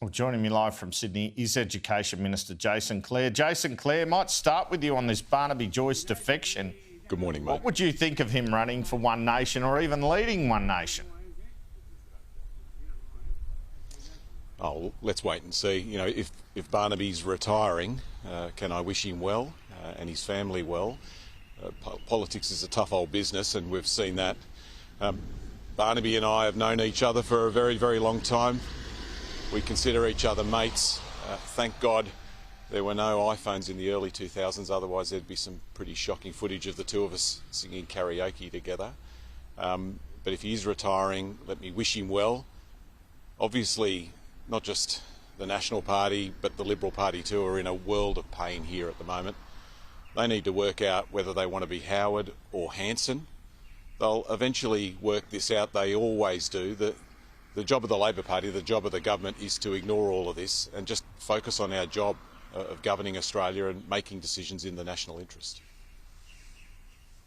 Well, joining me live from Sydney is Education Minister Jason Clare. Jason Clare, might start with you on this Barnaby Joyce defection. Good morning, mate. What would you think of him running for One Nation or even leading One Nation? Oh, let's wait and see. You know, if Barnaby's retiring, can I wish him well and his family well? Politics is a tough old business, and we've seen that. Barnaby and I have known each other for a very, very long time. We consider each other mates. Thank God there were no iPhones in the early 2000s, otherwise there'd be some pretty shocking footage of the two of us singing karaoke together. But if he is retiring, let me wish him well. Obviously, not just the National Party, but the Liberal Party too are in a world of pain here at the moment. They need to work out whether they want to be Howard or Hanson. They'll eventually work this out, they always do. The job of the Labor Party, the job of the government is to ignore all of this and just focus on our job of governing Australia and making decisions in the national interest.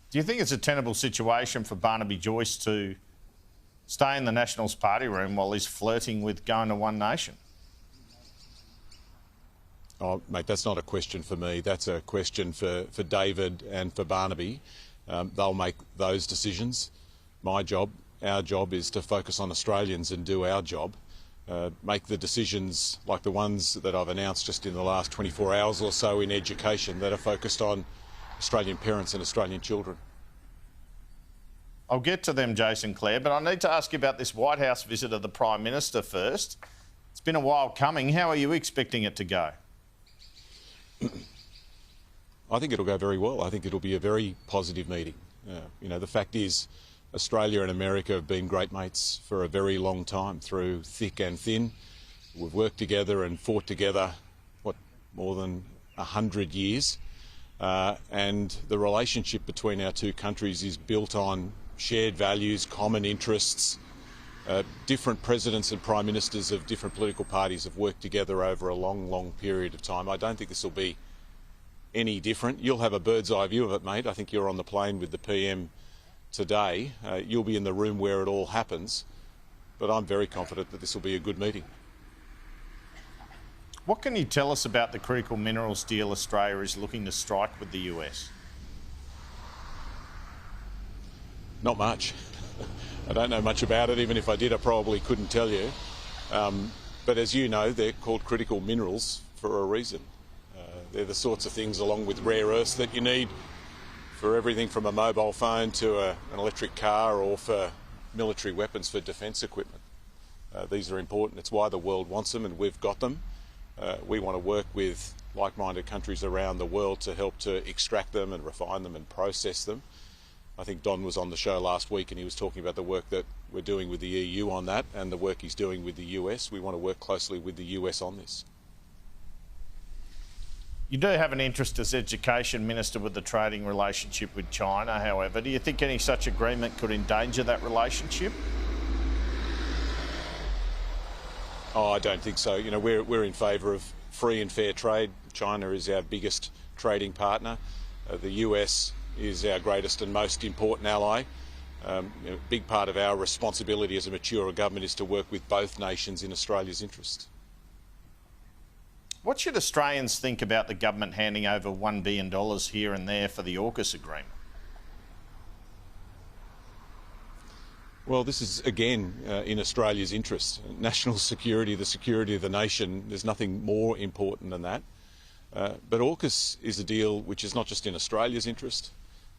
Do you think it's a tenable situation for Barnaby Joyce to stay in the Nationals party room while he's flirting with going to One Nation? Oh, mate, that's not a question for me. That's a question for David and for Barnaby. They'll make those decisions. My job, our job, is to focus on Australians and do our job. Make the decisions like the ones that I've announced just in the last 24 hours or so in education that are focused on Australian parents and Australian children. I'll get to them, Jason Clare, but I need to ask you about this White House visit of the Prime Minister first. It's been a while coming. How are you expecting it to go? I think it'll go very well. I think it'll be a very positive meeting. You know, the fact is, Australia and America have been great mates for a very long time, through thick and thin. We've worked together and fought together, more than 100 years. And the relationship between our two countries is built on shared values, common interests. Different presidents and prime ministers of different political parties have worked together over a long, long period of time. I don't think this will be any different. You'll have a bird's eye view of it, mate. I think you're on the plane with the PM today. You'll be in the room where it all happens, but I'm very confident that this will be a good meeting. What can you tell us about the critical minerals deal Australia is looking to strike with the US? Not much. I don't know much about it. Even if I did, I probably couldn't tell you. But as you know, they're called critical minerals for a reason. They're the sorts of things, along with rare earths, that you need for everything from a mobile phone to an electric car, or for military weapons, for defence equipment. These are important. It's why the world wants them, and we've got them. We want to work with like-minded countries around the world to help to extract them and refine them and process them. I think Don was on the show last week and he was talking about the work that we're doing with the EU on that, and the work he's doing with the US. We want to work closely with the US on this. You do have an interest as Education Minister with the trading relationship with China, however. Do you think any such agreement could endanger that relationship? Oh, I don't think so. You know, we're in favour of free and fair trade. China is our biggest trading partner. The US is our greatest and most important ally. A big part of our responsibility as a mature government is to work with both nations in Australia's interest. What should Australians think about the government handing over $1 billion here and there for the AUKUS agreement? Well, this is, again, in Australia's interest. National security, the security of the nation, there's nothing more important than that. But AUKUS is a deal which is not just in Australia's interest,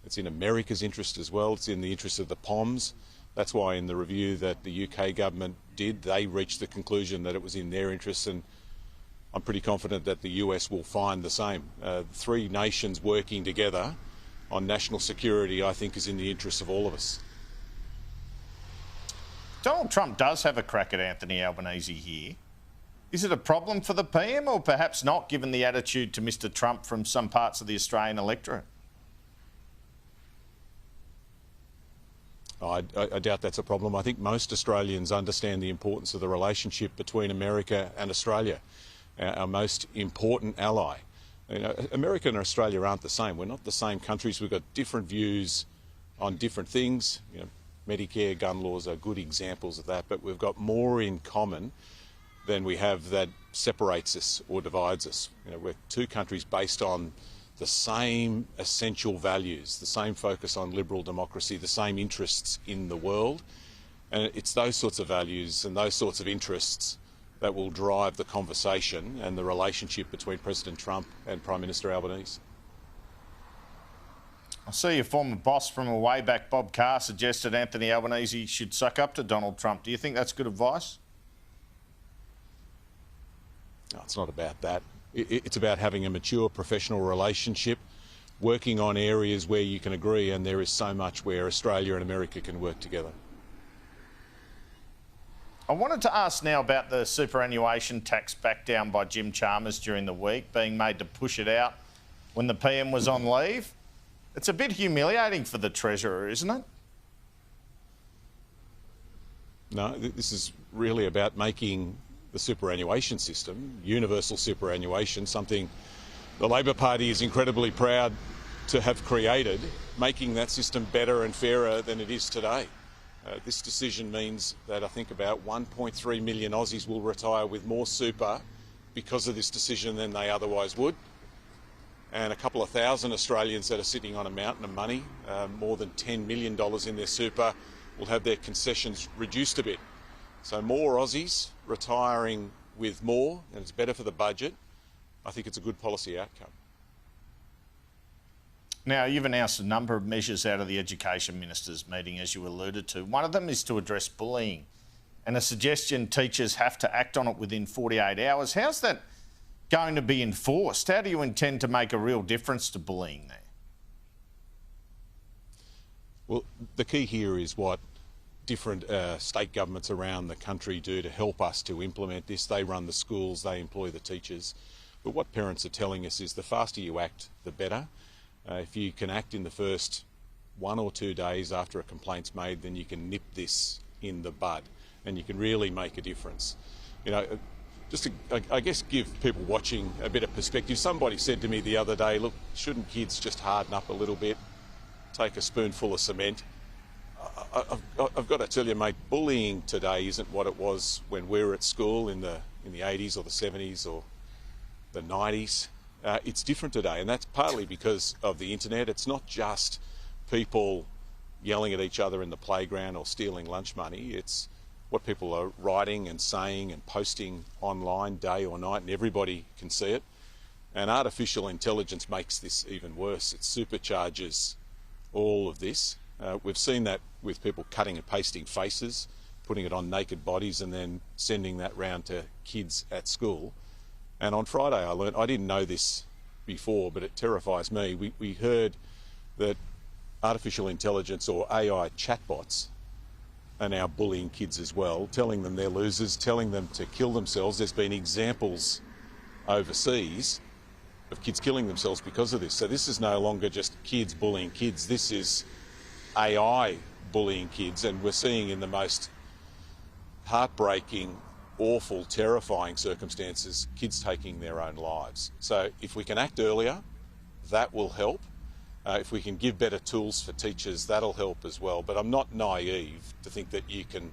it's in America's interest as well. It's in the interest of the POMs. That's why in the review that the UK government did, they reached the conclusion that it was in their interest, and I'm pretty confident that the US will find the same. Three nations working together on national security, I think, is in the interest of all of us. Donald Trump does have a crack at Anthony Albanese here. Is it a problem for the PM, or perhaps not, given the attitude to Mr Trump from some parts of the Australian electorate? I doubt that's a problem. I think most Australians understand the importance of the relationship between America and Australia, our most important ally. You know, America and Australia aren't the same. We're not the same countries. We've got different views on different things. You know, Medicare, gun laws are good examples of that, but we've got more in common than we have that separates us or divides us. You know, we're two countries based on the same essential values, the same focus on liberal democracy, the same interests in the world. And it's those sorts of values and those sorts of interests that will drive the conversation and the relationship between President Trump and Prime Minister Albanese. I see your former boss from a way back, Bob Carr, suggested Anthony Albanese should suck up to Donald Trump. Do you think that's good advice? No, it's not about that. It's about having a mature professional relationship, working on areas where you can agree, and there is so much where Australia and America can work together. I wanted to ask now about the superannuation tax back down by Jim Chalmers during the week, being made to push it out when the PM was on leave. It's a bit humiliating for the Treasurer, isn't it? No, this is really about making the superannuation system, universal superannuation, something the Labor Party is incredibly proud to have created, making that system better and fairer than it is today. This decision means that I think about 1.3 million Aussies will retire with more super because of this decision than they otherwise would. And a couple of thousand Australians that are sitting on a mountain of money, more than $10 million in their super, will have their concessions reduced a bit. So more Aussies retiring with more, and it's better for the budget. I think it's a good policy outcome. Now, you've announced a number of measures out of the Education Ministers' meeting, as you alluded to. One of them is to address bullying, and a suggestion teachers have to act on it within 48 hours. How's that going to be enforced? How do you intend to make a real difference to bullying there? Well, the key here is what different state governments around the country do to help us to implement this. They run the schools, they employ the teachers. But what parents are telling us is the faster you act, the better. If you can act in the first 1 or 2 days after a complaint's made, then you can nip this in the bud and you can really make a difference. You know, just to, I guess, give people watching a bit of perspective. Somebody said to me the other day, look, shouldn't kids just harden up a little bit, take a spoonful of cement? I've got to tell you, mate, bullying today isn't what it was when we were at school in the 80s or the 70s or the 90s. It's different today, and that's partly because of the internet. It's not just people yelling at each other in the playground or stealing lunch money. It's what people are writing and saying and posting online day or night, and everybody can see it. And artificial intelligence makes this even worse. It supercharges all of this. We've seen that with people cutting and pasting faces, putting it on naked bodies and then sending that round to kids at school. And on Friday I learned, I didn't know this before, but it terrifies me. We heard that artificial intelligence or AI chatbots are now bullying kids as well, telling them they're losers, telling them to kill themselves. There's been examples overseas of kids killing themselves because of this. So this is no longer just kids bullying kids. This is AI bullying kids, and we're seeing in the most heartbreaking, awful, terrifying circumstances, kids taking their own lives. So if we can act earlier, that will help. If we can give better tools for teachers, that'll help as well. But I'm not naive to think that you can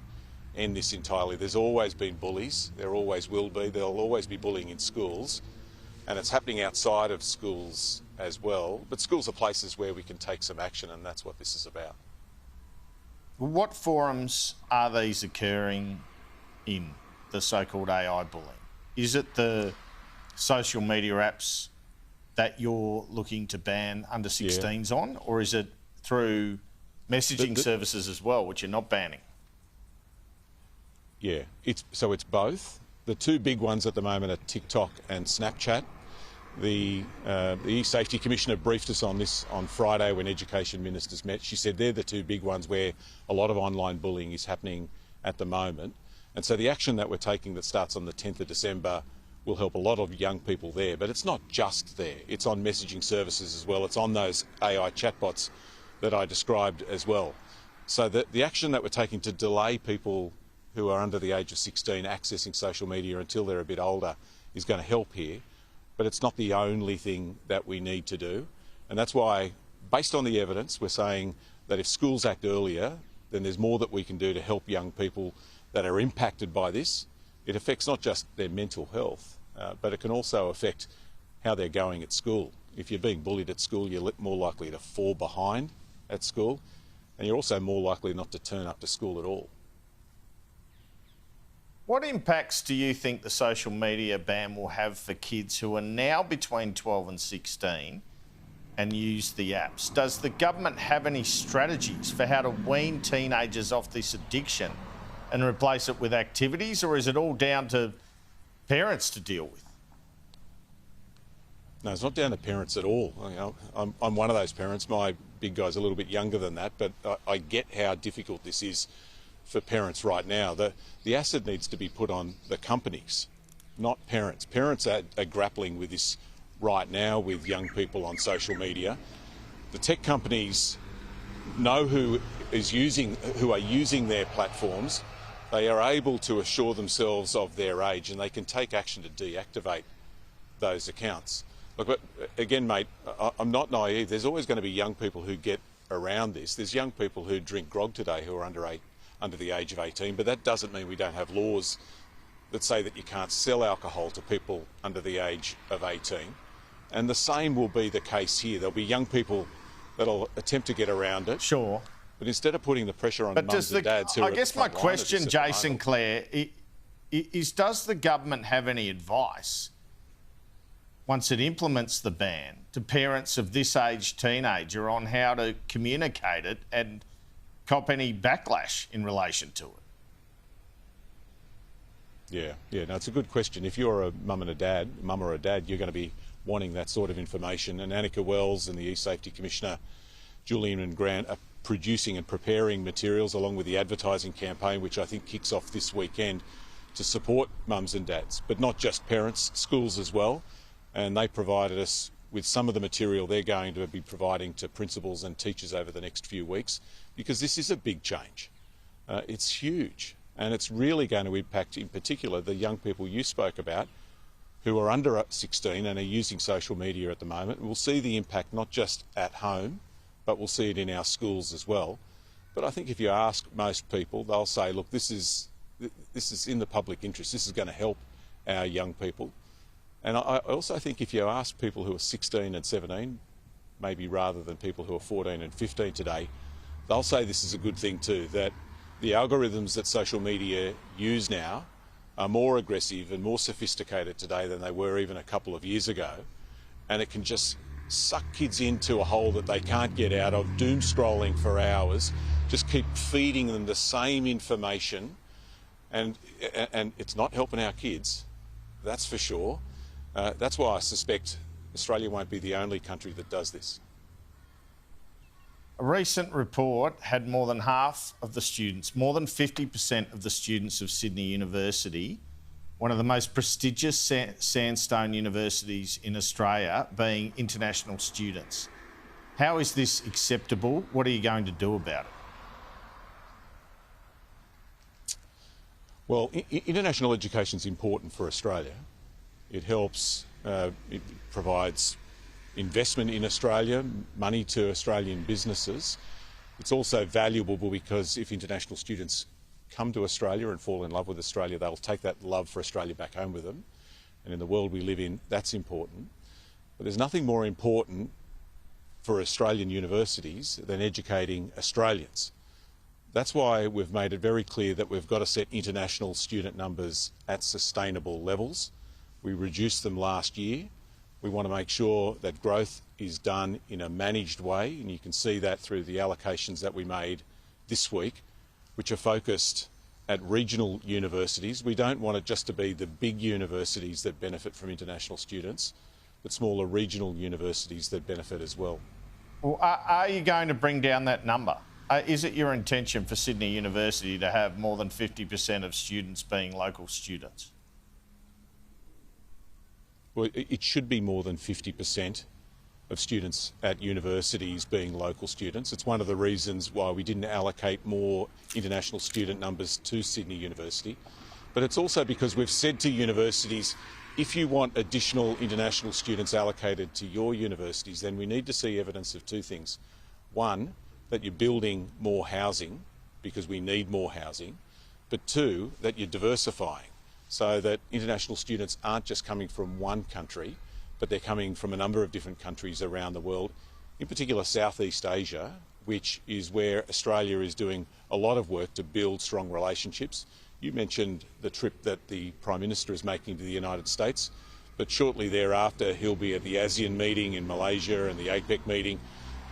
end this entirely. There's always been bullies, there always will be, there'll always be bullying in schools, and it's happening outside of schools as well. But schools are places where we can take some action, and that's what this is about. What forums are these occurring in, the so-called AI bullying? Is it the social media apps that you're looking to ban under 16s on, or is it through messaging services as well, which you're not banning? Yeah, it's both. The two big ones at the moment are TikTok and Snapchat. The E-Safety Commissioner briefed us on this on Friday when Education Ministers met. She said they're the two big ones where a lot of online bullying is happening at the moment. And so the action that we're taking that starts on the 10th of December will help a lot of young people there. But it's not just there. It's on messaging services as well. It's on those AI chatbots that I described as well. So the action that we're taking to delay people who are under the age of 16 accessing social media until they're a bit older is going to help here. But it's not the only thing that we need to do. And that's why, based on the evidence, we're saying that if schools act earlier, then there's more that we can do to help young people that are impacted by this. it affects not just their mental health, but it can also affect how they're going at school. If you're being bullied at school, you're more likely to fall behind at school, and you're also more likely not to turn up to school at all. What impacts do you think the social media ban will have for kids who are now between 12 and 16 and use the apps? Does the government have any strategies for how to wean teenagers off this addiction and replace it with activities, or is it all down to parents to deal with? No, it's not down to parents at all. I'm one of those parents. My big guy's a little bit younger than that, but I get how difficult this is for parents right now. The acid needs to be put on the companies, not parents. Parents are grappling with this right now with young people on social media. The tech companies know who are using their platforms. They are able to assure themselves of their age, and they can take action to deactivate those accounts. Look, but again, mate, I'm not naive. There's always going to be young people who get around this. There's young people who drink grog today who are under the age of 18, but that doesn't mean we don't have laws that say that you can't sell alcohol to people under the age of 18. And the same will be the case here. There'll be young people that'll attempt to get around it. Sure. But instead of putting the pressure on mums and dads who are I guess my question, Jason Clare, is does the government have any advice once it implements the ban to parents of this age teenager on how to communicate it and cop any backlash in relation to it? Yeah, no, it's a good question. If you're a mum or a dad, you're going to be wanting that sort of information. And Annika Wells and the E-Safety Commissioner, Julian and Grant, are producing and preparing materials along with the advertising campaign, which I think kicks off this weekend, to support mums and dads, but not just parents, schools as well. And they provided us with some of the material they're going to be providing to principals and teachers over the next few weeks, because this is a big change. It's huge, and it's really going to impact, in particular, the young people you spoke about who are under 16 and are using social media at the moment. We'll see the impact not just at home, but we'll see it in our schools as well. But I think if you ask most people, they'll say, look, this is in the public interest. This is going to help our young people. And I also think if you ask people who are 16 and 17, maybe rather than people who are 14 and 15 today, they'll say this is a good thing too, that the algorithms that social media use now are more aggressive and more sophisticated today than they were even a couple of years ago. And it can just suck kids into a hole that they can't get out of, doom scrolling for hours, just keep feeding them the same information. And it's not helping our kids, that's for sure. That's why I suspect Australia won't be the only country that does this. A recent report had more than half of the students, more than 50% of the students of Sydney University, one of the most prestigious sandstone universities in Australia, being international students. How is this acceptable? What are you going to do about it? Well, international education is important for Australia. It helps, it provides investment in Australia, money to Australian businesses. It's also valuable because if international students come to Australia and fall in love with Australia, they'll take that love for Australia back home with them. And in the world we live in, that's important. But there's nothing more important for Australian universities than educating Australians. That's why we've made it very clear that we've got to set international student numbers at sustainable levels. We reduced them last year. We want to make sure that growth is done in a managed way, and you can see that through the allocations that we made this week, which are focused at regional universities. We don't want it just to be the big universities that benefit from international students, but smaller regional universities that benefit as well. Well, are you going to bring down that number? Is it your intention for Sydney University to have more than 50% of students being local students? Well, it should be more than 50% of students at universities being local students. It's one of the reasons why we didn't allocate more international student numbers to Sydney University. But it's also because we've said to universities, if you want additional international students allocated to your universities, then we need to see evidence of two things. One, that you're building more housing, because we need more housing. But two, that you're diversifying. so that international students aren't just coming from one country, but they're coming from a number of different countries around the world, in particular Southeast Asia, which is where Australia is doing a lot of work to build strong relationships. You mentioned the trip that the Prime Minister is making to the United States, but shortly thereafter he'll be at the ASEAN meeting in Malaysia and the APEC meeting.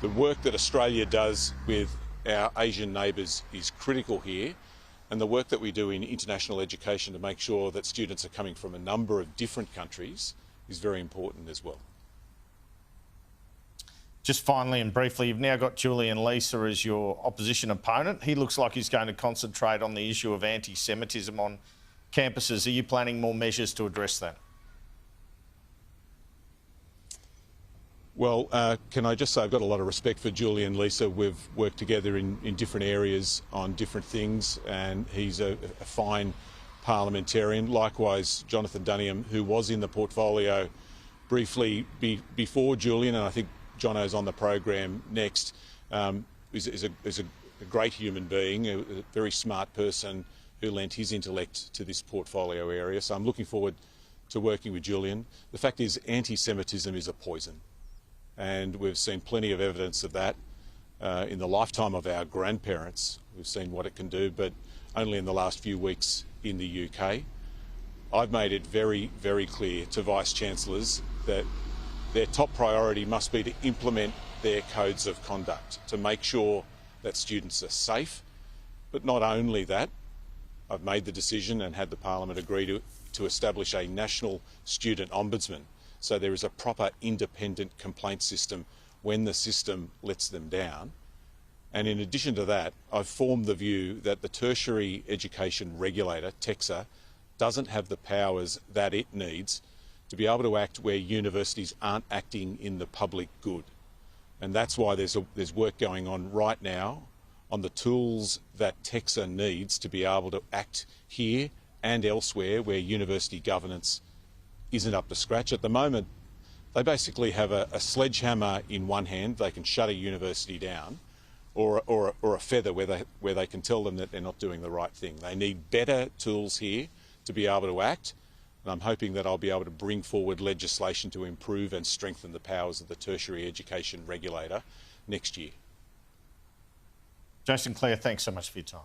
The work that Australia does with our Asian neighbours is critical here, and the work that we do in international education to make sure that students are coming from a number of different countries is very important as well. Just finally and briefly, you've now got Julian Leeser as your opposition opponent. He looks like he's going to concentrate on the issue of anti-Semitism on campuses. Are you planning more measures to address that? Well, can I just say I've got a lot of respect for Julian Leeser. We've worked together in different areas on different things, and he's a fine parliamentarian. Likewise, Jonathan Duniam, who was in the portfolio briefly before Julian, and I think Jono's on the program next, is a great human being, a very smart person who lent his intellect to this portfolio area. So I'm looking forward to working with Julian. The fact is, anti-Semitism is a poison, and we've seen plenty of evidence of that in the lifetime of our grandparents. We've seen what it can do, but only in the last few weeks in the UK. I've made it very, very clear to Vice-Chancellors that their top priority must be to implement their codes of conduct to make sure that students are safe. But not only that, I've made the decision and had the Parliament agree to establish a national student ombudsman, so there is a proper independent complaint system when the system lets them down. And in addition to that, I've formed the view that the tertiary education regulator, TEQSA, doesn't have the powers that it needs to be able to act where universities aren't acting in the public good. And that's why there's work going on right now on the tools that TEQSA needs to be able to act here and elsewhere where university governance isn't up to scratch. At the moment, they basically have a sledgehammer in one hand. They can shut a university down, or a feather where they can tell them that they're not doing the right thing. They need better tools here to be able to act. And I'm hoping that I'll be able to bring forward legislation to improve and strengthen the powers of the tertiary education regulator next year. Jason Clare, thanks so much for your time.